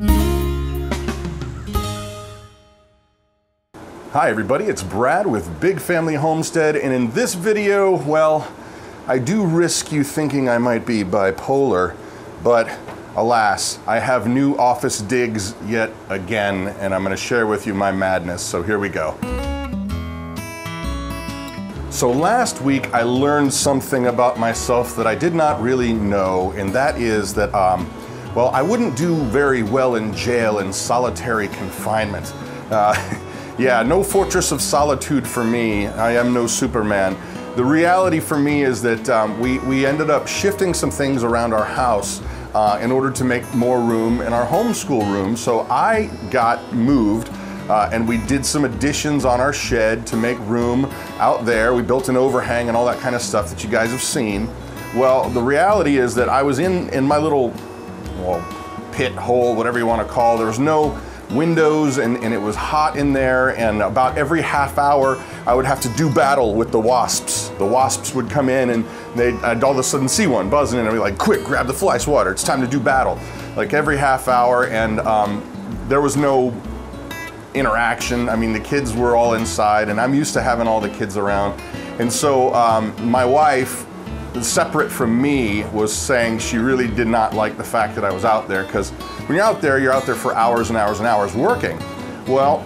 Hi everybody, it's Brad with Big Family Homestead, and in this video, well, I do risk you thinking I might be bipolar, but alas, I have new office digs yet again, and I'm going to share with you my madness, so here we go. So last week I learned something about myself that I did not really know, and that is that, well, I wouldn't do very well in jail in solitary confinement. Yeah, no fortress of solitude for me. I am no Superman. The reality for me is that we ended up shifting some things around our house in order to make more room in our homeschool room. So I got moved and we did some additions on our shed to make room out there. We built an overhang and all that kind of stuff that you guys have seen. Well, the reality is that I was in my little, well, pit hole, whatever you want to call it. There was no windows and it was hot in there, and about every half hour I would have to do battle with the wasps. The wasps would come in and I'd all of a sudden see one buzzing in and I'd be like, quick, grab the fly swatter, it's time to do battle. Like every half hour, and there was no interaction. I mean, the kids were all inside and I'm used to having all the kids around. And so my wife, separate from me, was saying she really did not like the fact that I was out there, because when you're out there for hours and hours and hours working. Well,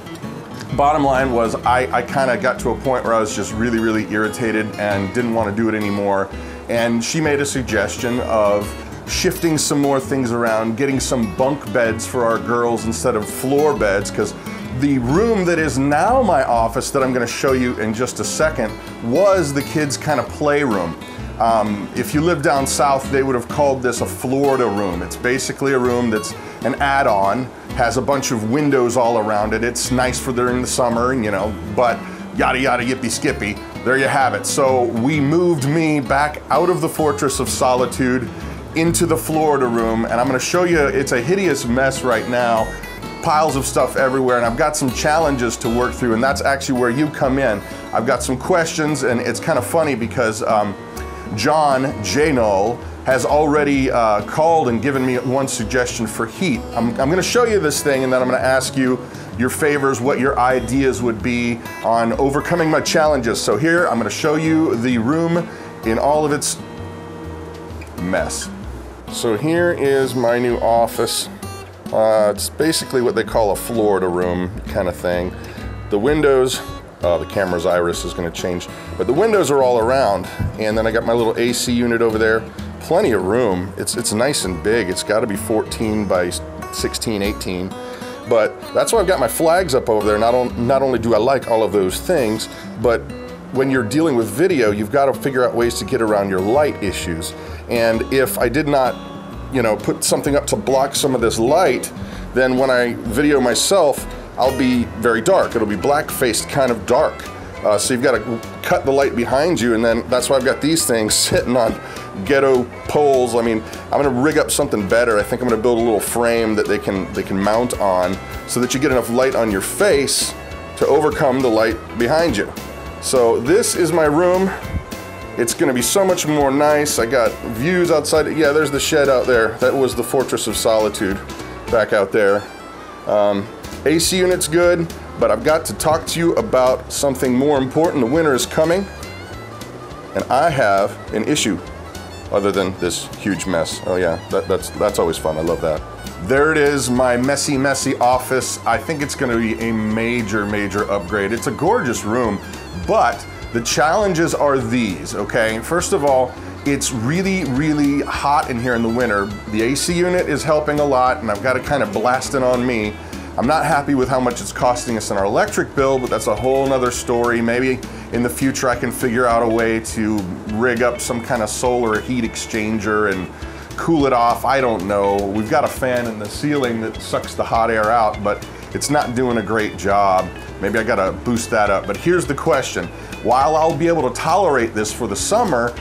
bottom line was I kind of got to a point where I was just really, really irritated and didn't want to do it anymore. And she made a suggestion of shifting some more things around, getting some bunk beds for our girls instead of floor beds, because the room that is now my office that I'm going to show you in just a second was the kids' kind of playroom. If you live down south, they would have called this a Florida room. It's basically a room that's an add-on, has a bunch of windows all around it. It's nice for during the summer, you know, but yada yada yippee skippy, there you have it. So we moved me back out of the fortress of solitude into the Florida room, and I'm going to show you, it's a hideous mess right now. Piles of stuff everywhere, and I've got some challenges to work through, and that's actually where you come in. I've got some questions, and it's kind of funny because John J. Knoll has already called and given me one suggestion for heat. I'm going to show you this thing, and then I'm going to ask you your favors, what your ideas would be on overcoming my challenges. So here, I'm going to show you the room in all of its mess. So here is my new office. It's basically what they call a Florida room kind of thing. The windows, the camera's iris is going to change, but the windows are all around, and then I got my little AC unit over there. Plenty of room. It's nice and big. It's got to be 14 by 16, 18. But that's why I've got my flags up over there. Not only do I like all of those things, but when you're dealing with video, you've got to figure out ways to get around your light issues. And if I did not, you know, put something up to block some of this light, then when I video myself, I'll be very dark. It'll be black-faced, kind of dark. So you've got to cut the light behind you, and then that's why I've got these things sitting on ghetto poles. I mean, I'm going to rig up something better. I think I'm going to build a little frame that they can mount on, so that you get enough light on your face to overcome the light behind you. So this is my room. It's going to be so much more nice. I got views outside. Yeah, there's the shed out there. That was the fortress of solitude back out there. AC unit's good, but I've got to talk to you about something more important. The winter is coming, and I have an issue other than this huge mess. Oh yeah, that's always fun. I love that. There it is, my messy office. I think it's going to be a major upgrade. It's a gorgeous room, but the challenges are these, okay? First of all, it's really hot in here in the winter. The AC unit is helping a lot, and I've got it kind of blasting on me. I'm not happy with how much it's costing us in our electric bill, but that's a whole nother story. Maybe in the future I can figure out a way to rig up some kind of solar heat exchanger and cool it off. I don't know. We've got a fan in the ceiling that sucks the hot air out, but it's not doing a great job. Maybe I gotta boost that up. But here's the question. While I'll be able to tolerate this for the summer,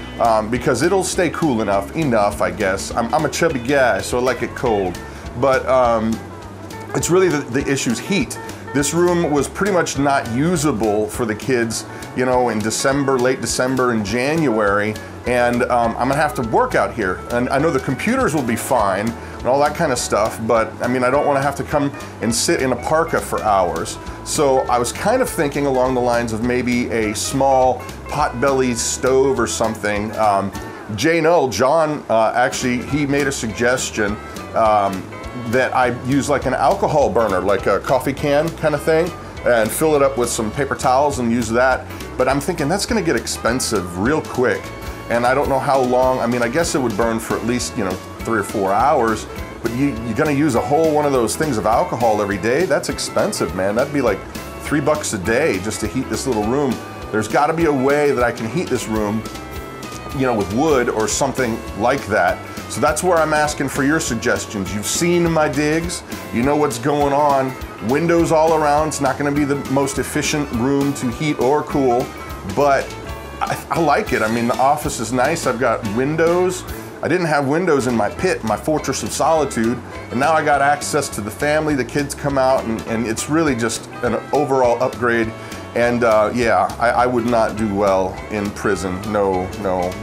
because it'll stay cool enough, I guess. I'm a chubby guy, so I like it cold. But it's really the issue's heat. This room was pretty much not usable for the kids, you know, in December, late December and January, and I'm gonna have to work out here. And I know the computers will be fine, and all that kind of stuff, but I mean, I don't want to have to come and sit in a parka for hours. So I was kind of thinking along the lines of maybe a small pot-bellied stove or something. John, actually, he made a suggestion that I use like an alcohol burner, like a coffee can kind of thing, and fill it up with some paper towels and use that. But I'm thinking that's gonna get expensive real quick. And I don't know how long. I mean, I guess it would burn for at least, 3 or 4 hours, but you're gonna use a whole one of those things of alcohol every day. That's expensive, man. That'd be like $3 a day just to heat this little room. There's gotta be a way that I can heat this room, with wood or something like that. So that's where I'm asking for your suggestions. You've seen my digs, you know what's going on. Windows all around. It's not gonna be the most efficient room to heat or cool, but I like it. I mean, the office is nice. I've got windows. I didn't have windows in my pit, my fortress of solitude, and now I got access to the family. The kids come out, and it's really just an overall upgrade. And yeah, I would not do well in prison. No,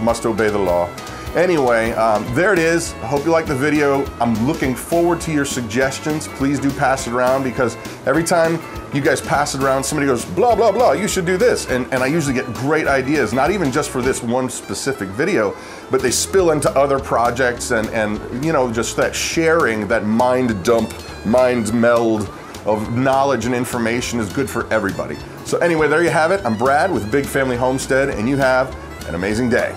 must obey the law. Anyway, there it is. I hope you liked the video. I'm looking forward to your suggestions. Please do pass it around, because every time you guys pass it around, somebody goes, blah, blah, blah, you should do this. And I usually get great ideas, not even just for this one specific video, but they spill into other projects, and just that sharing, that mind dump, mind meld of knowledge and information is good for everybody. So anyway, there you have it. I'm Brad with Big Family Homestead, and you have an amazing day.